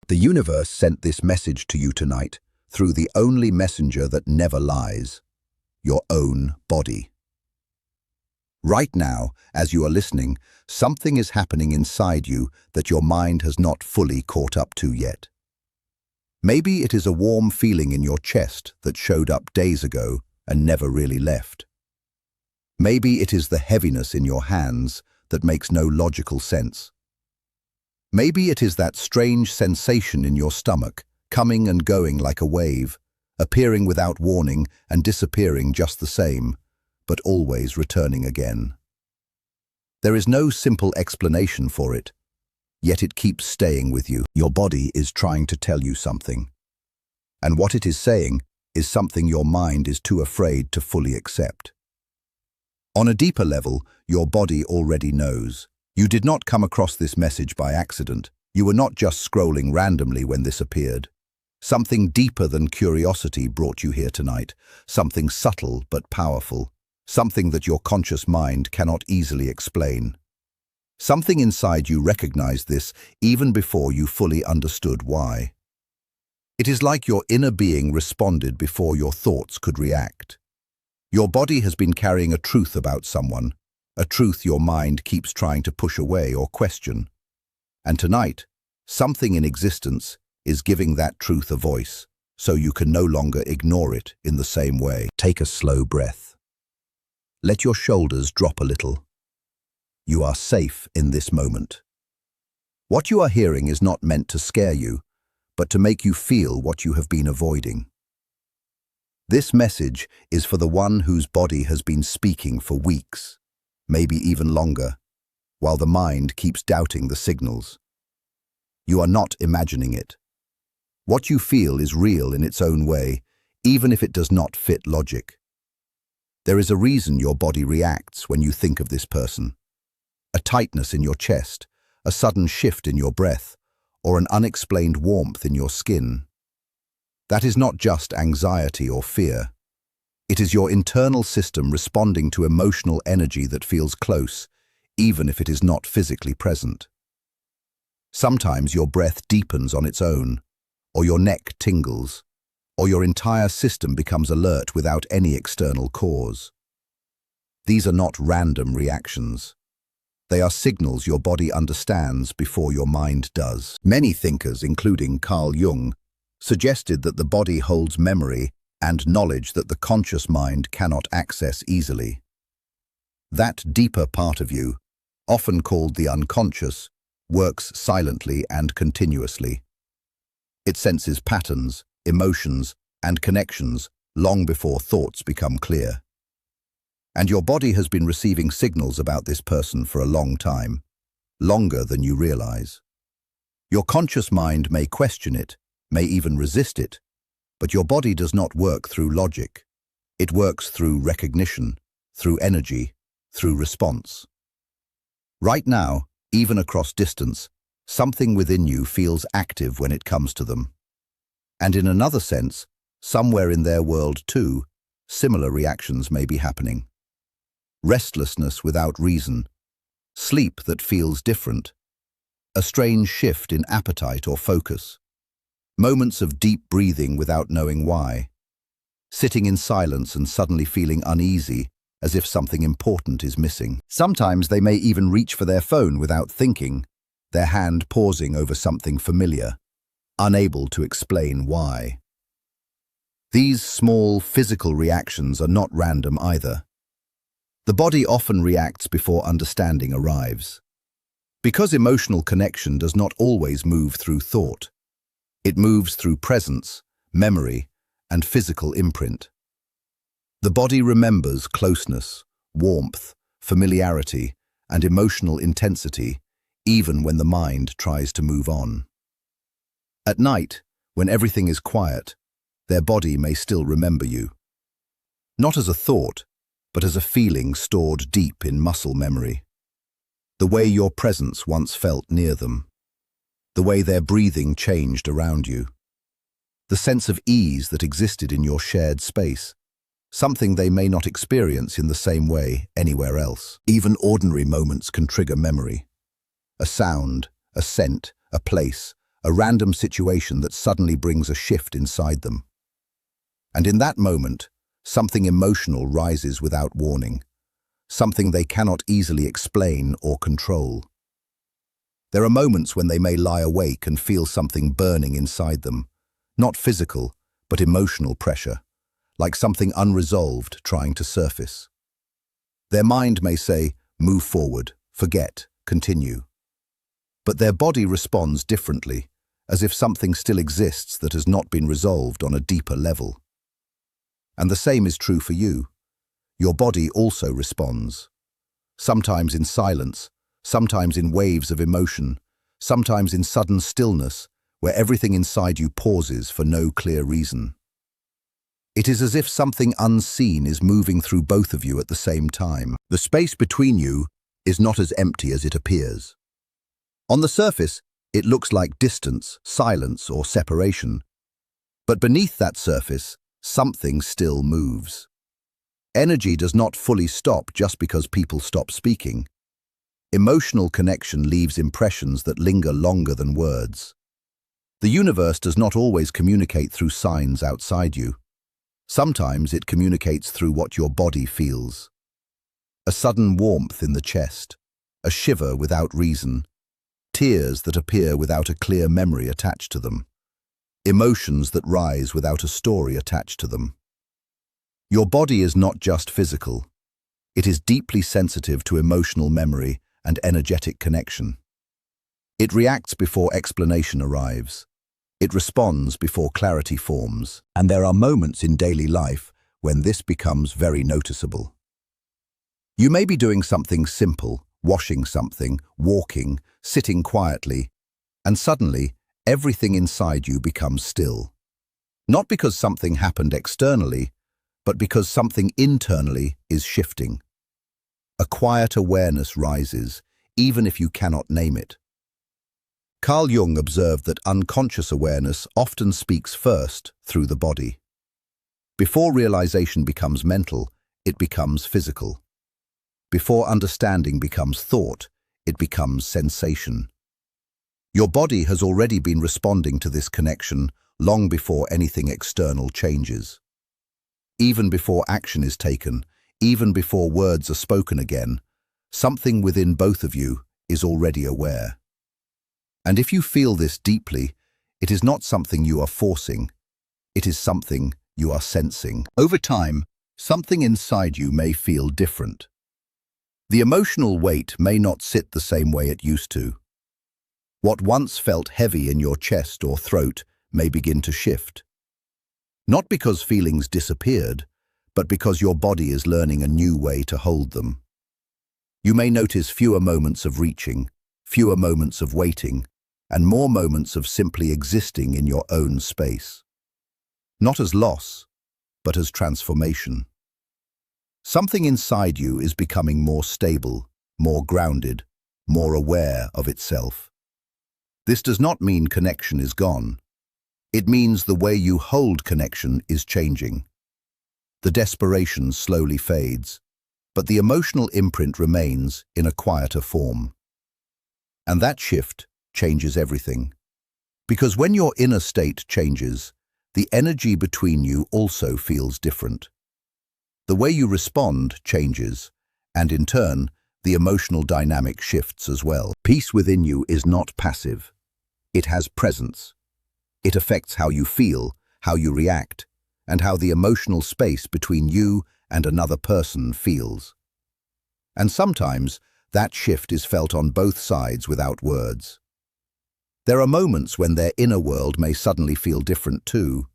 The universe sent this message to you tonight through the only messenger that never lies, your own body. Right now, as you are listening, something is happening inside you that your mind has not fully caught up to yet. Maybe it is a warm feeling in your chest that showed up days ago and never really left. Maybe it is the heaviness in your hands that makes no logical sense. Maybe it is that strange sensation in your stomach, coming and going like a wave, appearing without warning and disappearing just the same, but always returning again. There is no simple explanation for it, yet it keeps staying with you. Your body is trying to tell you something. And what it is saying is something your mind is too afraid to fully accept. On a deeper level, your body already knows. You did not come across this message by accident. You were not just scrolling randomly when this appeared. Something deeper than curiosity brought you here tonight, something subtle but powerful, something that your conscious mind cannot easily explain. Something inside you recognized this even before you fully understood why. It is like your inner being responded before your thoughts could react. Your body has been carrying a truth about someone, a truth your mind keeps trying to push away or question. And tonight, something in existence is giving that truth a voice, so you can no longer ignore it in the same way. Take a slow breath. Let your shoulders drop a little. You are safe in this moment. What you are hearing is not meant to scare you, but to make you feel what you have been avoiding. This message is for the one whose body has been speaking for weeks, maybe even longer, while the mind keeps doubting the signals. You are not imagining it. What you feel is real in its own way, even if it does not fit logic. There is a reason your body reacts when you think of this person. A tightness in your chest, a sudden shift in your breath, or an unexplained warmth in your skin. That is not just anxiety or fear. It is your internal system responding to emotional energy that feels close, even if it is not physically present. Sometimes your breath deepens on its own, or your neck tingles, or your entire system becomes alert without any external cause. These are not random reactions. They are signals your body understands before your mind does. Many thinkers, including Carl Jung, suggested that the body holds memory and knowledge that the conscious mind cannot access easily. That deeper part of you, often called the unconscious, works silently and continuously. It senses patterns, emotions, and connections long before thoughts become clear. And your body has been receiving signals about this person for a long time, longer than you realize. Your conscious mind may question it, may even resist it, but your body does not work through logic. It works through recognition, through energy, through response. Right now, even across distance, something within you feels active when it comes to them. And in another sense, somewhere in their world too, similar reactions may be happening. Restlessness without reason, sleep that feels different, a strange shift in appetite or focus, moments of deep breathing without knowing why, sitting in silence and suddenly feeling uneasy, as if something important is missing. Sometimes they may even reach for their phone without thinking, their hand pausing over something familiar, unable to explain why. These small physical reactions are not random either. The body often reacts before understanding arrives. Because emotional connection does not always move through thought, it moves through presence, memory, and physical imprint. The body remembers closeness, warmth, familiarity, and emotional intensity, even when the mind tries to move on. At night, when everything is quiet, their body may still remember you. Not as a thought, but as a feeling stored deep in muscle memory. The way your presence once felt near them. The way their breathing changed around you. The sense of ease that existed in your shared space. Something they may not experience in the same way anywhere else. Even ordinary moments can trigger memory. A sound, a scent, a place, a random situation that suddenly brings a shift inside them. And in that moment, something emotional rises without warning, something they cannot easily explain or control. There are moments when they may lie awake and feel something burning inside them, not physical, but emotional pressure, like something unresolved trying to surface. Their mind may say, move forward, forget, continue. But their body responds differently, as if something still exists that has not been resolved on a deeper level. And the same is true for you. Your body also responds. Sometimes in silence, sometimes in waves of emotion, sometimes in sudden stillness, where everything inside you pauses for no clear reason. It is as if something unseen is moving through both of you at the same time. The space between you is not as empty as it appears. On the surface, it looks like distance, silence, or separation. But beneath that surface, something still moves. Energy does not fully stop just because people stop speaking. Emotional connection leaves impressions that linger longer than words. The universe does not always communicate through signs outside you. Sometimes it communicates through what your body feels. A sudden warmth in the chest, a shiver without reason, tears that appear without a clear memory attached to them, emotions that rise without a story attached to them. Your body is not just physical. It is deeply sensitive to emotional memory and energetic connection. It reacts before explanation arrives. It responds before clarity forms. And there are moments in daily life when this becomes very noticeable. You may be doing something simple, washing something, walking, sitting quietly, and suddenly everything inside you becomes still. Not because something happened externally, but because something internally is shifting. A quiet awareness rises, even if you cannot name it. Carl Jung observed that unconscious awareness often speaks first through the body. Before realization becomes mental, it becomes physical. Before understanding becomes thought, it becomes sensation. Your body has already been responding to this connection long before anything external changes. Even before action is taken, even before words are spoken again, something within both of you is already aware. And if you feel this deeply, it is not something you are forcing, it is something you are sensing. Over time, something inside you may feel different. The emotional weight may not sit the same way it used to. What once felt heavy in your chest or throat may begin to shift. Not because feelings disappeared, but because your body is learning a new way to hold them. You may notice fewer moments of reaching, fewer moments of waiting, and more moments of simply existing in your own space. Not as loss, but as transformation. Something inside you is becoming more stable, more grounded, more aware of itself. This does not mean connection is gone. It means the way you hold connection is changing. The desperation slowly fades, but the emotional imprint remains in a quieter form. And that shift changes everything. Because when your inner state changes, the energy between you also feels different. The way you respond changes, and in turn, the emotional dynamic shifts as well. Peace within you is not passive. It has presence. It affects how you feel, how you react, and how the emotional space between you and another person feels. And sometimes, that shift is felt on both sides without words. There are moments when their inner world may suddenly feel different too.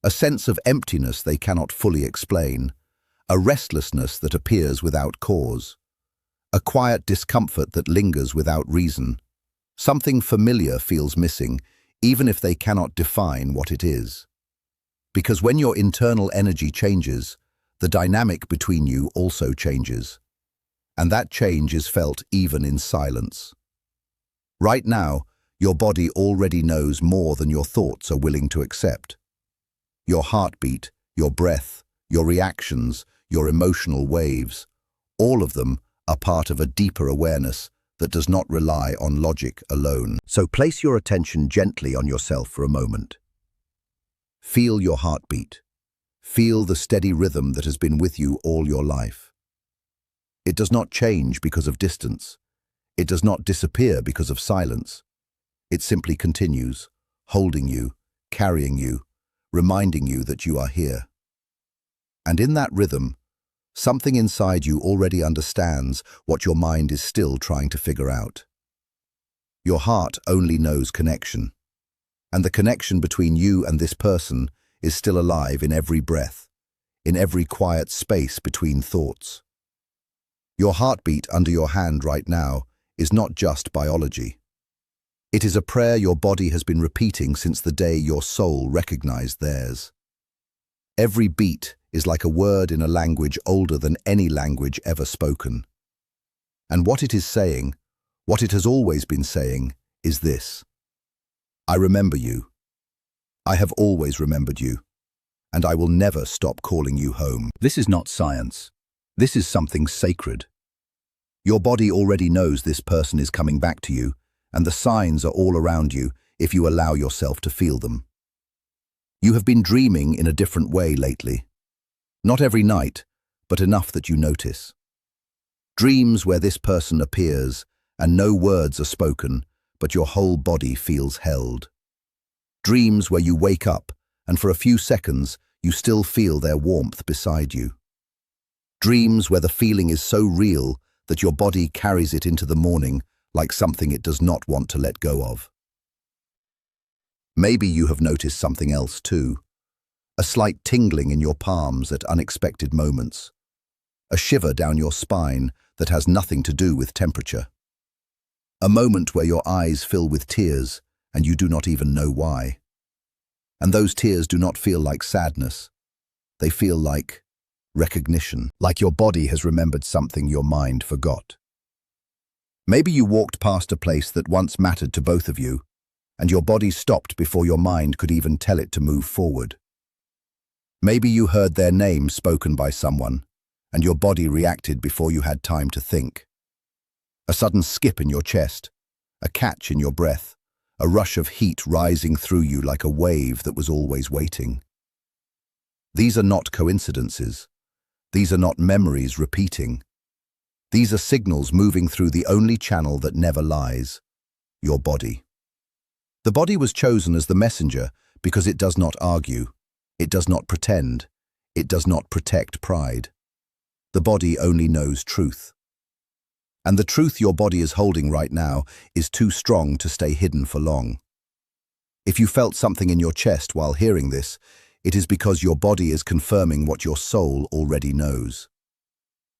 A sense of emptiness they cannot fully explain, a restlessness that appears without cause, a quiet discomfort that lingers without reason. Something familiar feels missing, even if they cannot define what it is. Because when your internal energy changes, the dynamic between you also changes. And that change is felt even in silence. Right now, your body already knows more than your thoughts are willing to accept. Your heartbeat, your breath, your reactions, your emotional waves, all of them are part of a deeper awareness that does not rely on logic alone. So place your attention gently on yourself for a moment. Feel your heartbeat. Feel the steady rhythm that has been with you all your life. It does not change because of distance. It does not disappear because of silence. It simply continues, holding you, carrying you, reminding you that you are here. And in that rhythm, something inside you already understands what your mind is still trying to figure out. Your heart only knows connection, and the connection between you and this person is still alive in every breath, in every quiet space between thoughts. Your heartbeat under your hand right now is not just biology. It is a prayer your body has been repeating since the day your soul recognized theirs. Every beat is like a word in a language older than any language ever spoken. And what it is saying, what it has always been saying, is this: I remember you. I have always remembered you, and I will never stop calling you home. This is not science. This is something sacred. Your body already knows this person is coming back to you, and the signs are all around you if you allow yourself to feel them. You have been dreaming in a different way lately. Not every night, but enough that you notice. Dreams where this person appears and no words are spoken, but your whole body feels held. Dreams where you wake up and for a few seconds you still feel their warmth beside you. Dreams where the feeling is so real that your body carries it into the morning like something it does not want to let go of. Maybe you have noticed something else too. A slight tingling in your palms at unexpected moments. A shiver down your spine that has nothing to do with temperature. A moment where your eyes fill with tears and you do not even know why. And those tears do not feel like sadness. They feel like recognition, like your body has remembered something your mind forgot. Maybe you walked past a place that once mattered to both of you, and your body stopped before your mind could even tell it to move forward. Maybe you heard their name spoken by someone, and your body reacted before you had time to think. A sudden skip in your chest, a catch in your breath, a rush of heat rising through you like a wave that was always waiting. These are not coincidences. These are not memories repeating. These are signals moving through the only channel that never lies, your body. The body was chosen as the messenger because it does not argue, it does not pretend, it does not protect pride. The body only knows truth. And the truth your body is holding right now is too strong to stay hidden for long. If you felt something in your chest while hearing this, it is because your body is confirming what your soul already knows.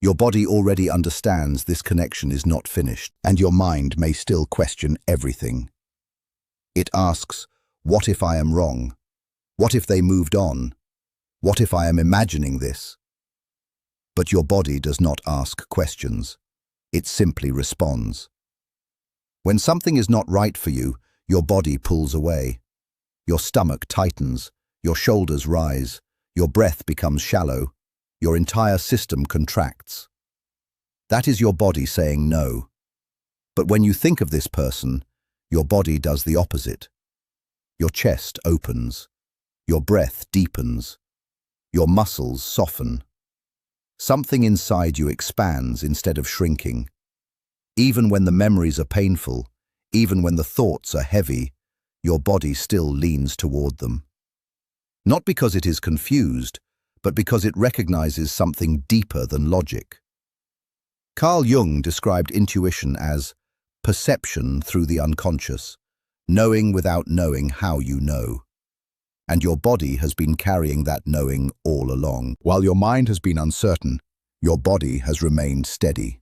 Your body already understands this connection is not finished, and your mind may still question everything. It asks, what if I am wrong? What if they moved on? What if I am imagining this? But your body does not ask questions. It simply responds. When something is not right for you, your body pulls away. Your stomach tightens, your shoulders rise, your breath becomes shallow, your entire system contracts. That is your body saying no. But when you think of this person, your body does the opposite. Your chest opens, your breath deepens, your muscles soften. Something inside you expands instead of shrinking. Even when the memories are painful, even when the thoughts are heavy, your body still leans toward them. Not because it is confused, but because it recognizes something deeper than logic. Carl Jung described intuition as perception through the unconscious, knowing without knowing how you know. And your body has been carrying that knowing all along. While your mind has been uncertain, your body has remained steady.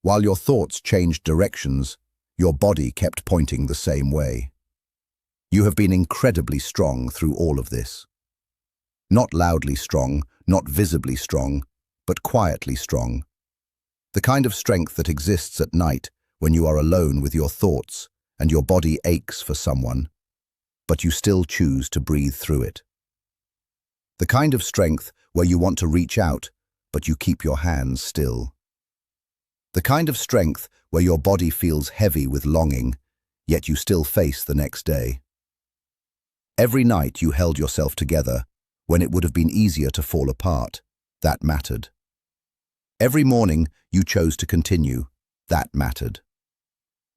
While your thoughts changed directions, your body kept pointing the same way. You have been incredibly strong through all of this. Not loudly strong, not visibly strong, but quietly strong. The kind of strength that exists at night when you are alone with your thoughts and your body aches for someone, but you still choose to breathe through it. The kind of strength where you want to reach out, but you keep your hands still. The kind of strength where your body feels heavy with longing, yet you still face the next day. Every night you held yourself together when it would have been easier to fall apart. That mattered. Every morning you chose to continue. That mattered.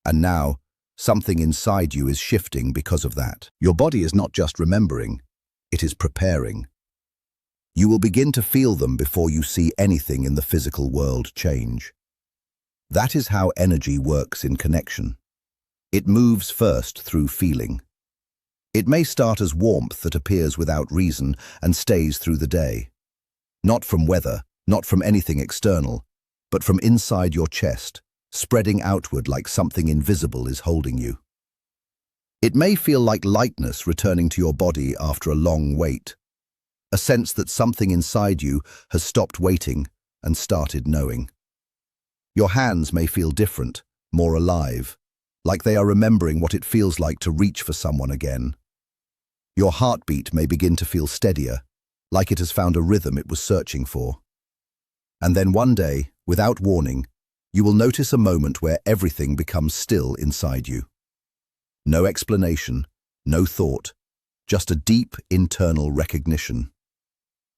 And now, something inside you is shifting because of that. Your body is not just remembering, it is preparing. You will begin to feel them before you see anything in the physical world change. That is how energy works in connection. It moves first through feeling. It may start as warmth that appears without reason and stays through the day. Not from weather, not from anything external, but from inside your chest, spreading outward like something invisible is holding you. It may feel like lightness returning to your body after a long wait, a sense that something inside you has stopped waiting and started knowing. Your hands may feel different, more alive, like they are remembering what it feels like to reach for someone again. Your heartbeat may begin to feel steadier, like it has found a rhythm it was searching for. And then one day, without warning, you will notice a moment where everything becomes still inside you. No explanation, no thought, just a deep internal recognition.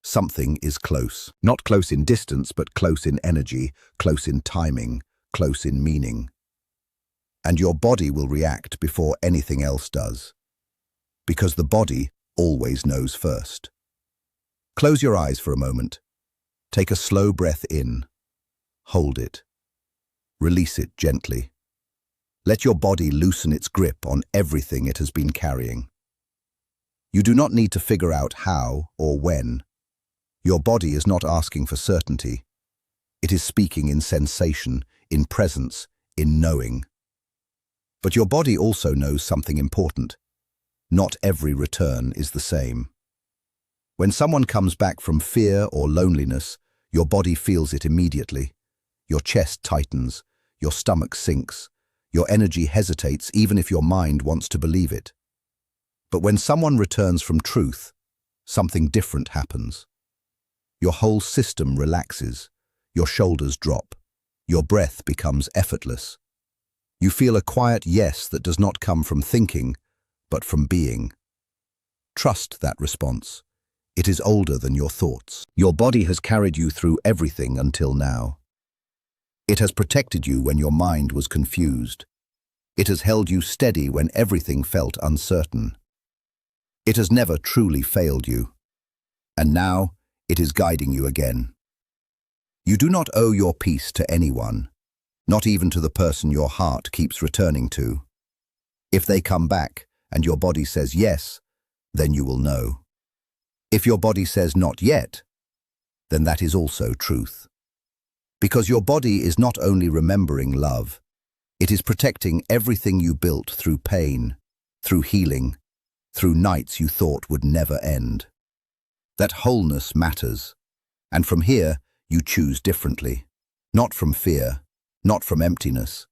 Something is close. Not close in distance, but close in energy, close in timing, close in meaning. And your body will react before anything else does. Because the body always knows first. Close your eyes for a moment. Take a slow breath in. Hold it. Release it gently. Let your body loosen its grip on everything it has been carrying. You do not need to figure out how or when. Your body is not asking for certainty. It is speaking in sensation, in presence, in knowing. But your body also knows something important. Not every return is the same. When someone comes back from fear or loneliness, your body feels it immediately. Your chest tightens, your stomach sinks, your energy hesitates even if your mind wants to believe it. But when someone returns from truth, something different happens. Your whole system relaxes, your shoulders drop, your breath becomes effortless. You feel a quiet yes that does not come from thinking, but from being. Trust that response. It is older than your thoughts. Your body has carried you through everything until now. It has protected you when your mind was confused. It has held you steady when everything felt uncertain. It has never truly failed you. And now, it is guiding you again. You do not owe your peace to anyone, not even to the person your heart keeps returning to. If they come back and your body says yes, then you will know. If your body says not yet, then that is also truth. Because your body is not only remembering love, it is protecting everything you built through pain, through healing, through nights you thought would never end. That wholeness matters, and from here you choose differently, not from fear, not from emptiness,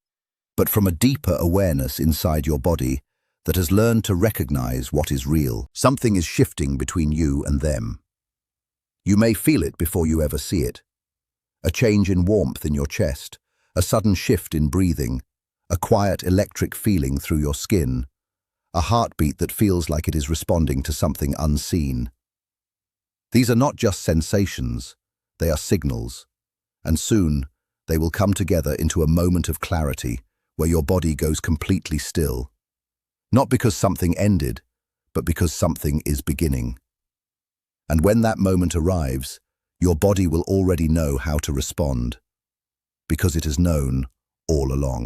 but from a deeper awareness inside your body that has learned to recognize what is real. Something is shifting between you and them. You may feel it before you ever see it. A change in warmth in your chest, a sudden shift in breathing, a quiet electric feeling through your skin, a heartbeat that feels like it is responding to something unseen. These are not just sensations, they are signals, and soon they will come together into a moment of clarity where your body goes completely still. Not because something ended, but because something is beginning. And when that moment arrives, your body will already know how to respond, because it has known all along.